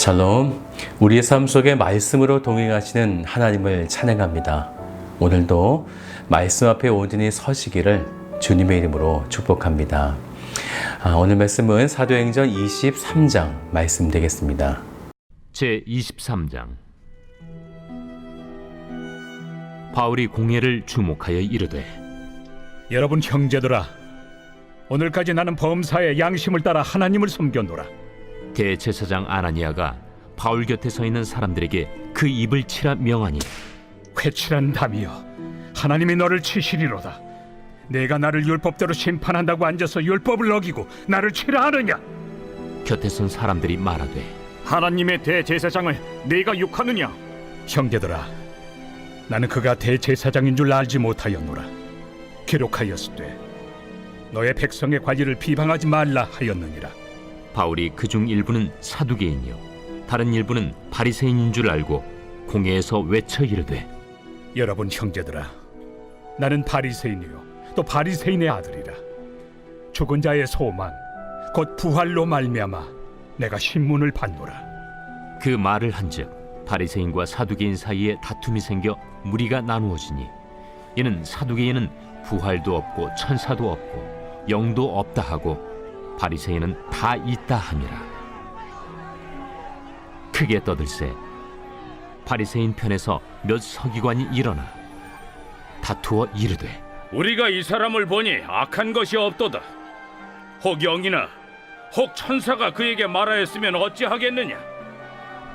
샬롬, 우리의 삶 속에 말씀으로 동행하시는 하나님을 찬양합니다. 오늘도 말씀 앞에 온전히 서시기를 주님의 이름으로 축복합니다. 오늘 말씀은 사도행전 23장 말씀 되겠습니다. 제23장. 바울이 공회를 주목하여 이르되, 여러분 형제들아, 오늘까지 나는 범사의 양심을 따라 하나님을 섬겼노라. 대제사장 아나니아가 바울 곁에 서 있는 사람들에게 그 입을 치라 명하니, 회칠한 담이여, 하나님이 너를 치시리로다. 내가 나를 율법대로 심판한다고 앉아서 율법을 어기고 나를 치라 하느냐? 곁에 선 사람들이 말하되, 하나님의 대제사장을 네가 욕하느냐? 형제들아, 나는 그가 대제사장인 줄 알지 못하였노라. 기록하였으되 너의 백성의 관리를 비방하지 말라 하였느니라. 바울이 그중 일부는 사두개인이요 다른 일부는 바리새인인 줄 알고 공회에서 외쳐 이르되, 여러분 형제들아, 나는 바리새인이요 또 바리새인의 아들이라. 죽은 자의 소망 곧 부활로 말미암아 내가 신문을 받노라. 그 말을 한즉 바리새인과 사두개인 사이에 다툼이 생겨 무리가 나누어지니, 이는 사두개인은 부활도 없고 천사도 없고 영도 없다 하고 바리새인은 다 있다 함이라. 크게 떠들세 바리새인 편에서 몇 서기관이 일어나 다투어 이르되, 우리가 이 사람을 보니 악한 것이 없도다. 혹 영이나 혹 천사가 그에게 말하였으면 어찌하겠느냐?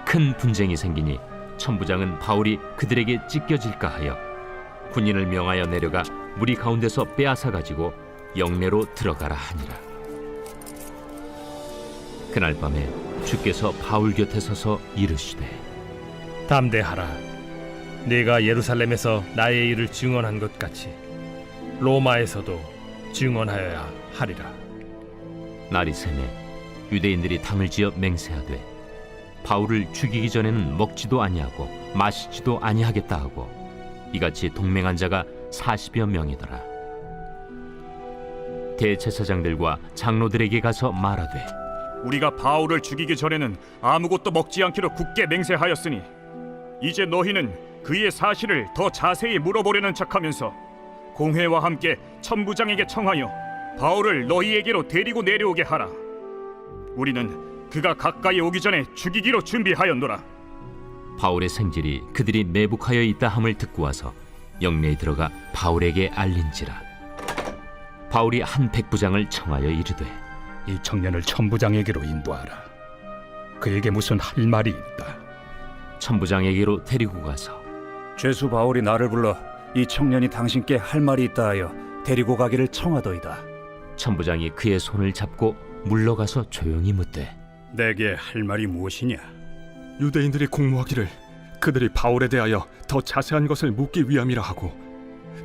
큰 분쟁이 생기니 천부장은 바울이 그들에게 찢겨질까 하여 군인을 명하여 내려가 무리 가운데서 빼앗아 가지고 영내로 들어가라 하니라. 그날 밤에 주께서 바울 곁에 서서 이르시되, 담대하라. 네가 예루살렘에서 나의 일을 증언한 것 같이 로마에서도 증언하여야 하리라. 날이 새매 유대인들이 당을 지어 맹세하되, 바울을 죽이기 전에는 먹지도 아니하고 마시지도 아니하겠다 하고 이같이 동맹한 자가 40여 명이더라. 대제사장들과 장로들에게 가서 말하되, 우리가 바울을 죽이기 전에는 아무것도 먹지 않기로 굳게 맹세하였으니 이제 너희는 그의 사실을 더 자세히 물어보려는 척하면서 공회와 함께 천부장에게 청하여 바울을 너희에게로 데리고 내려오게 하라. 우리는 그가 가까이 오기 전에 죽이기로 준비하였노라. 바울의 생질이 그들이 매복하여 있다 함을 듣고 와서 영내에 들어가 바울에게 알린지라. 바울이 한 백부장을 청하여 이르되, 이 청년을 천부장에게로 인도하라. 그에게 무슨 할 말이 있다. 천부장에게로 데리고 가서, 죄수 바울이 나를 불러 이 청년이 당신께 할 말이 있다 하여 데리고 가기를 청하더이다. 천부장이 그의 손을 잡고 물러가서 조용히 묻되, 내게 할 말이 무엇이냐? 유대인들이 공모하기를 그들이 바울에 대하여 더 자세한 것을 묻기 위함이라 하고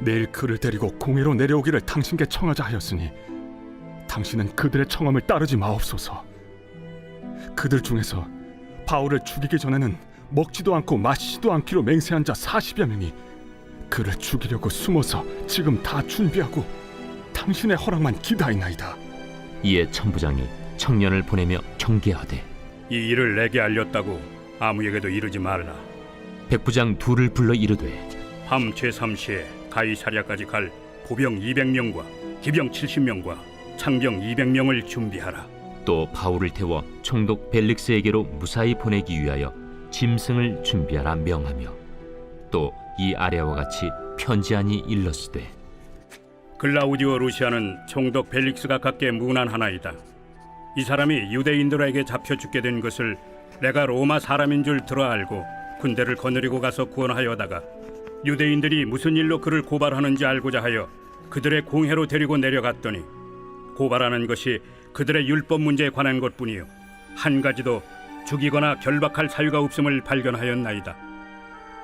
내일 그를 데리고 공회로 내려오기를 당신께 청하자 하였으니 당신은 그들의 청함을 따르지 마옵소서. 그들 중에서 바울을 죽이기 전에는 먹지도 않고 마시지도 않기로 맹세한 자 40여 명이 그를 죽이려고 숨어서 지금 다 준비하고 당신의 허락만 기다리나이다. 이에 천부장이 청년을 보내며 경계하되, 이 일을 내게 알렸다고 아무에게도 이르지 말라. 백부장 둘을 불러 이르되, 밤 제3시에 가이사랴까지 갈 보병 200명과 기병 70명과 창병 200명을 준비하라. 또 바울을 태워 총독 벨릭스에게로 무사히 보내기 위하여 짐승을 준비하라 명하며, 또 이 아래와 같이 편지하니 일렀으되, 글라우디오 루시아는 총독 벨릭스가 갖게 문안하나이다. 이 사람이 유대인들에게 잡혀 죽게 된 것을 내가 로마 사람인 줄 들어 알고 군대를 거느리고 가서 구원하여다가 유대인들이 무슨 일로 그를 고발하는지 알고자 하여 그들의 공회로 데리고 내려갔더니 고발하는 것이 그들의 율법 문제에 관한 것뿐이요 한 가지도 죽이거나 결박할 사유가 없음을 발견하였나이다.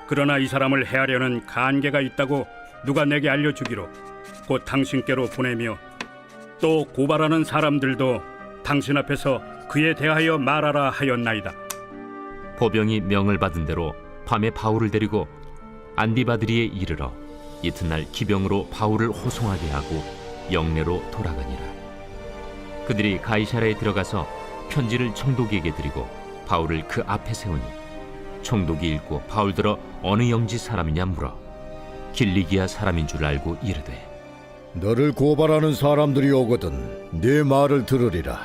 그러나 이 사람을 해하려는 간계가 있다고 누가 내게 알려주기로 곧 당신께로 보내며, 또 고발하는 사람들도 당신 앞에서 그에 대하여 말하라 하였나이다. 보병이 명을 받은 대로 밤에 바울을 데리고 안디바드리에 이르러 이튿날 기병으로 바울을 호송하게 하고 영내로 돌아가니라. 그들이 가이사랴에 들어가서 편지를 총독에게 드리고 바울을 그 앞에 세우니 총독이 읽고 바울더러 어느 영지 사람이냐 물어 길리기아 사람인 줄 알고 이르되 너를 고발하는 사람들이 오거든 네 말을 들으리라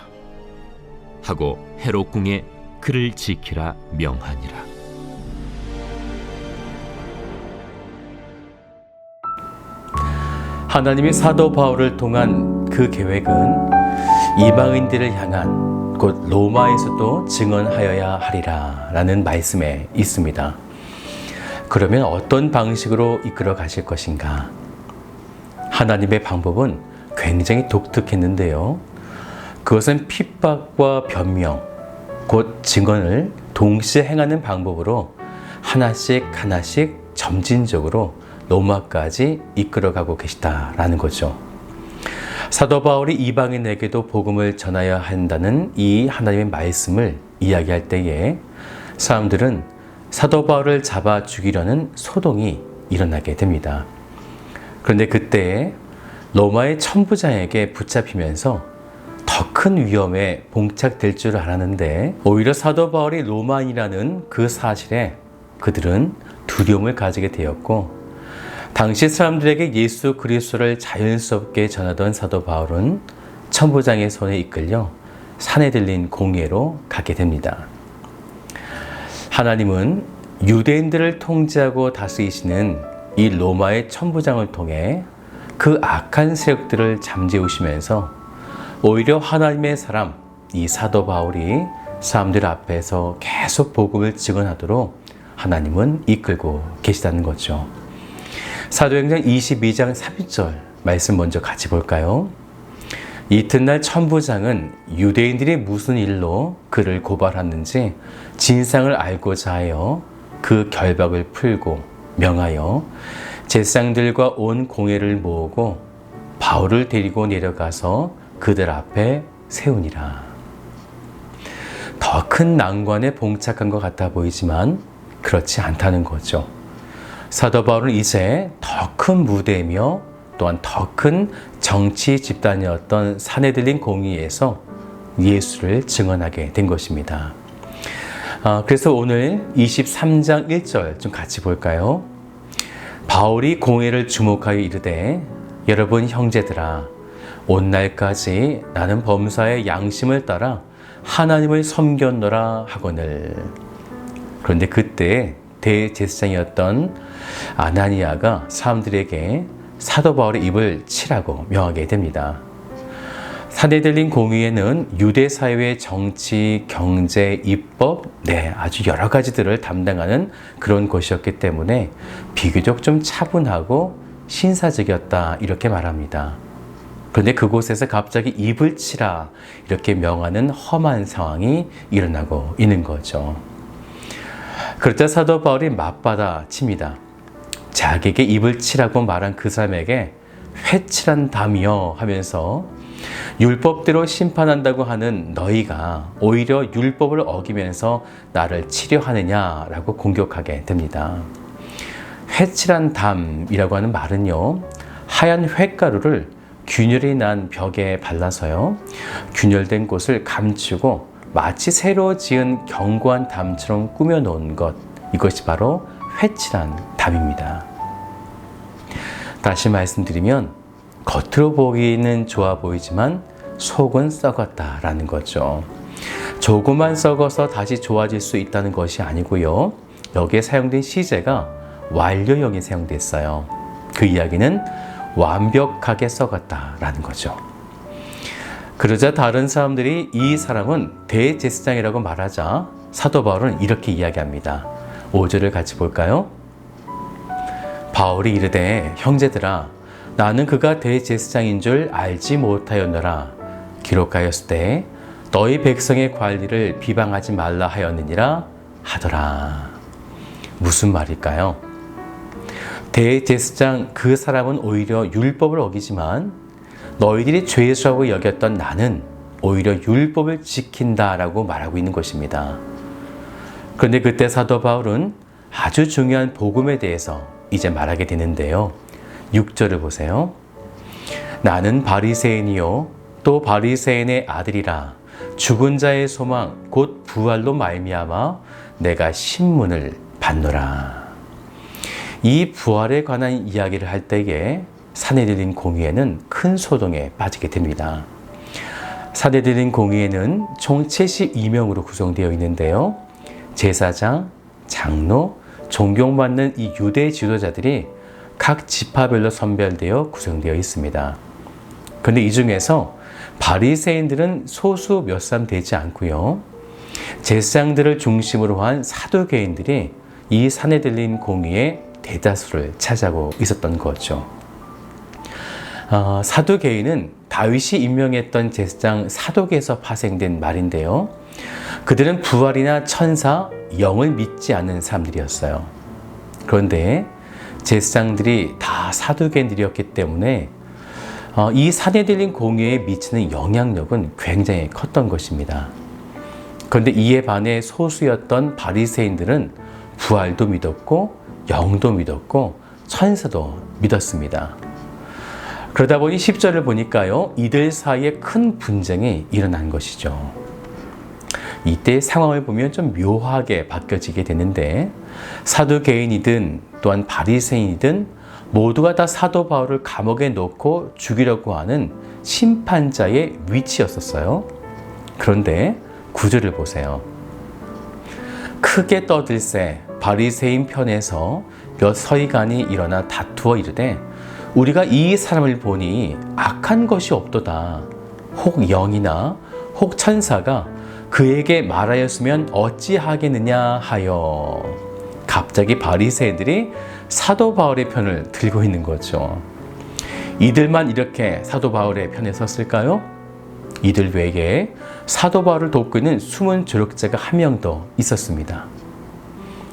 하고 헤롯 궁에 그를 지키라 명하니라. 하나님이 사도 바울을 통한 그 계획은 이방인들을 향한 곧 로마에서도 증언하여야 하리라 라는 말씀에 있습니다. 그러면 어떤 방식으로 이끌어 가실 것인가? 하나님의 방법은 굉장히 독특했는데요. 그것은 핍박과 변명, 곧 증언을 동시에 행하는 방법으로 하나씩 점진적으로 로마까지 이끌어가고 계시다라는 거죠. 사도 바울이 이방인에게도 복음을 전하여야 한다는 이 하나님의 말씀을 이야기할 때에 사람들은 사도 바울을 잡아 죽이려는 소동이 일어나게 됩니다. 그런데 그때 로마의 천부장에게 붙잡히면서 더 큰 위험에 봉착될 줄 알았는데 오히려 사도 바울이 로마인이라는 그 사실에 그들은 두려움을 가지게 되었고 당시 사람들에게 예수 그리스도를 자연스럽게 전하던 사도 바울은 천부장의 손에 이끌려 산에 들린 공회로 가게 됩니다. 하나님은 유대인들을 통제하고 다스리시는 이 로마의 천부장을 통해 그 악한 세력들을 잠재우시면서 오히려 하나님의 사람, 이 사도 바울이 사람들 앞에서 계속 복음을 증언하도록 하나님은 이끌고 계시다는 거죠. 사도행전 22장 3절 말씀 먼저 같이 볼까요? 이튿날 천부장은 유대인들이 무슨 일로 그를 고발하는지 진상을 알고자 하여 그 결박을 풀고 명하여 제사장들과 온 공회를 모으고 바울을 데리고 내려가서 그들 앞에 세우니라. 더 큰 난관에 봉착한 것 같아 보이지만 그렇지 않다는 거죠. 사도 바울은 이제 더 큰 무대이며 또한 더 큰 정치 집단이었던 산헤드린 공의에서 예수를 증언하게 된 것입니다. 그래서 오늘 23장 1절 좀 같이 볼까요? 바울이 공회를 주목하여 이르되 여러분 형제들아 온날까지 나는 범사의 양심을 따라 하나님을 섬겼노라 하거늘. 그런데 그때 대제사장이었던 아나니아가 사람들에게 사도 바울의 입을 치라고 명하게 됩니다. 산헤드린 공의회는 유대 사회의 정치, 경제, 입법, 아주 여러 가지들을 담당하는 그런 곳이었기 때문에 비교적 좀 차분하고 신사적이었다 이렇게 말합니다. 그런데 그곳에서 갑자기 입을 치라 이렇게 명하는 험한 상황이 일어나고 있는 거죠. 그러자 사도 바울이 맞받아 칩니다. 자기에게 입을 치라고 말한 그 사람에게 회칠한 담이여 하면서 율법대로 심판한다고 하는 너희가 오히려 율법을 어기면서 나를 치려 하느냐라고 공격하게 됩니다. 회칠한 담이라고 하는 말은요, 하얀 횟가루를 균열이 난 벽에 발라서요, 균열된 곳을 감추고 마치 새로 지은 견고한 담처럼 꾸며놓은 것, 이것이 바로 회칠한 담입니다. 다시 말씀드리면 겉으로 보기는 좋아 보이지만 속은 썩었다라는 거죠. 조금만 썩어서 다시 좋아질 수 있다는 것이 아니고요, 여기에 사용된 시제가 완료형이 사용됐어요. 그 이야기는 완벽하게 썩었다라는 거죠. 그러자 다른 사람들이 이 사람은 대제사장이라고 말하자 사도 바울은 이렇게 이야기합니다. 5절을 같이 볼까요? 바울이 이르되 형제들아 나는 그가 대제사장인 줄 알지 못하였노라. 기록하였을 때 너희 백성의 관리를 비방하지 말라 하였느니라 하더라. 무슨 말일까요? 대제사장 그 사람은 오히려 율법을 어기지만 너희들이 죄수라고 여겼던 나는 오히려 율법을 지킨다라고 말하고 있는 것입니다. 그런데 그때 사도 바울은 아주 중요한 복음에 대해서 이제 말하게 되는데요. 6절을 보세요. 나는 바리새인이요 또 바리새인의 아들이라 죽은 자의 소망 곧 부활로 말미암아 내가 신문을 받노라. 이 부활에 관한 이야기를 할 때에 사내들린 공의회는 큰 소동에 빠지게 됩니다. 사내들린 공의회는 총 72명으로 구성되어 있는데요. 제사장, 장로, 존경받는 이 유대 지도자들이 각 지파별로 선별되어 구성되어 있습니다. 그런데 이 중에서 바리새인들은 소수 몇 사람 되지 않고요. 제사장들을 중심으로 한 사두개인들이 이 사내들린 공의의 대다수를 차지하고 있었던 거죠. 사두개인은 다윗이 임명했던 제사장 사독에서 파생된 말인데요. 그들은 부활이나 천사, 영을 믿지 않는 사람들이었어요. 그런데 제사장들이 다 사두개인들이었기 때문에 이 사내들린 공의에 미치는 영향력은 굉장히 컸던 것입니다. 그런데 이에 반해 소수였던 바리새인들은 부활도 믿었고 영도 믿었고 천사도 믿었습니다. 그러다 보니 10절을 보니까요, 이들 사이에 큰 분쟁이 일어난 것이죠. 이때 상황을 보면 좀 묘하게 바뀌어지게 되는데, 사두개인이든 또한 바리새인이든 모두가 다 사도 바울을 감옥에 넣고 죽이려고 하는 심판자의 위치였었어요. 그런데 9절을 보세요. 크게 떠들새 바리새인 편에서 몇 서기관이 일어나 다투어 이르되 우리가 이 사람을 보니 악한 것이 없도다. 혹 영이나 혹 천사가 그에게 말하였으면 어찌하겠느냐 하여. 갑자기 바리새인들이 사도 바울의 편을 들고 있는 거죠. 이들만 이렇게 사도 바울의 편에 섰을까요? 이들 외에 사도 바울을 돕고 있는 숨은 조력자가 한 명 더 있었습니다.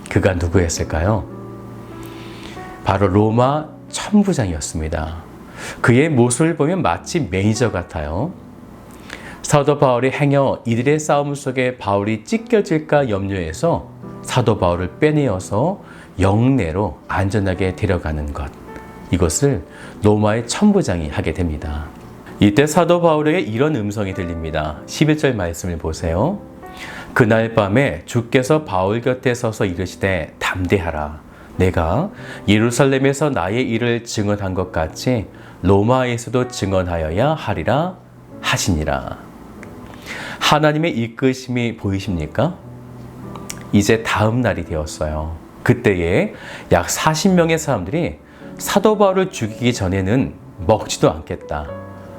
그가 누구였을까요? 바로 로마 천부장이었습니다. 그의 모습을 보면 마치 매니저 같아요. 사도 바울이 행여 이들의 싸움 속에 바울이 찢겨질까 염려해서 사도 바울을 빼내어서 영내로 안전하게 데려가는 것. 이것을 로마의 천부장이 하게 됩니다. 이때 사도 바울에게 이런 음성이 들립니다. 11절 말씀을 보세요. 그날 밤에 주께서 바울 곁에 서서 이르시되 담대하라. 내가 예루살렘에서 나의 일을 증언한 것 같이 로마에서도 증언하여야 하리라 하시니라. 하나님의 이끄심이 보이십니까? 이제 다음 날이 되었어요. 그때에 약 40명의 사람들이 사도 바울을 죽이기 전에는 먹지도 않겠다,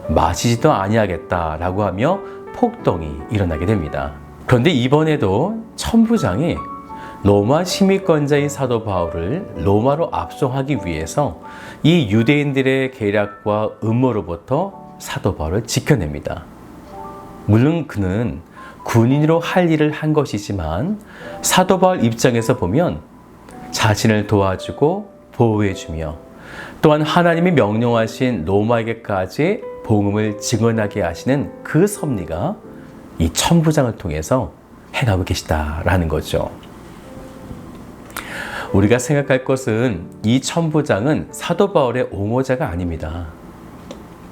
마시지도 아니하겠다라고 하며 폭동이 일어나게 됩니다. 그런데 이번에도 천부장이 로마 시민권자인 사도 바울을 로마로 압송하기 위해서 이 유대인들의 계략과 음모로부터 사도 바울을 지켜냅니다. 물론 그는 군인으로 할 일을 한 것이지만 사도 바울 입장에서 보면 자신을 도와주고 보호해주며 또한 하나님이 명령하신 로마에게까지 복음을 증언하게 하시는 그 섭리가 이 천부장을 통해서 행하고 계시다라는 거죠. 우리가 생각할 것은 이 천부장은 사도 바울의 옹호자가 아닙니다.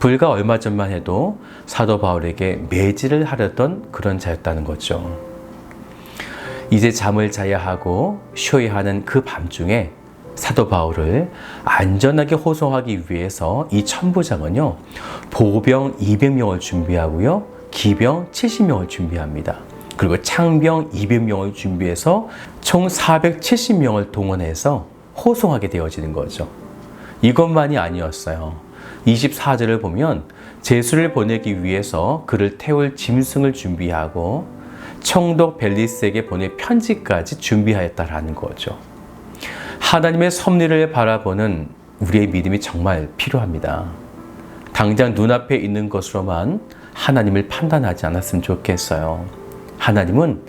불과 얼마 전만 해도 사도 바울에게 매질을 하려던 그런 자였다는 거죠. 이제 잠을 자야 하고 쉬어야 하는 그 밤중에 사도 바울을 안전하게 호송하기 위해서 이 천부장은요, 보병 200명을 준비하고요, 기병 70명을 준비합니다. 그리고 창병 200명을 준비해서 총 470명을 동원해서 호송하게 되어지는 거죠. 이것만이 아니었어요. 24절을 보면 제수를 보내기 위해서 그를 태울 짐승을 준비하고 총독 벨리스에게 보낼 편지까지 준비하였다라는 거죠. 하나님의 섭리를 바라보는 우리의 믿음이 정말 필요합니다. 당장 눈앞에 있는 것으로만 하나님을 판단하지 않았으면 좋겠어요. 하나님은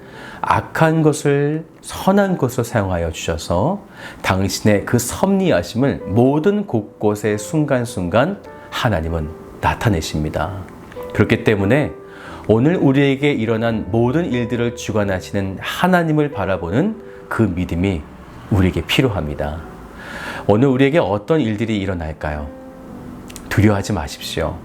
악한 것을 선한 것으로 사용하여 주셔서 당신의 그 섭리하심을 모든 곳곳의 순간순간 하나님은 나타내십니다. 그렇기 때문에 오늘 우리에게 일어난 모든 일들을 주관하시는 하나님을 바라보는 그 믿음이 우리에게 필요합니다. 오늘 우리에게 어떤 일들이 일어날까요? 두려워하지 마십시오.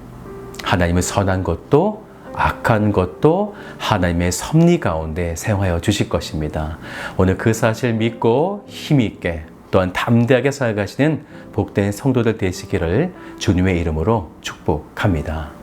하나님은 선한 것도 악한 것도 하나님의 섭리 가운데 사용하여 주실 것입니다. 오늘 그 사실 믿고 힘있게 또한 담대하게 살아가시는 복된 성도들 되시기를 주님의 이름으로 축복합니다.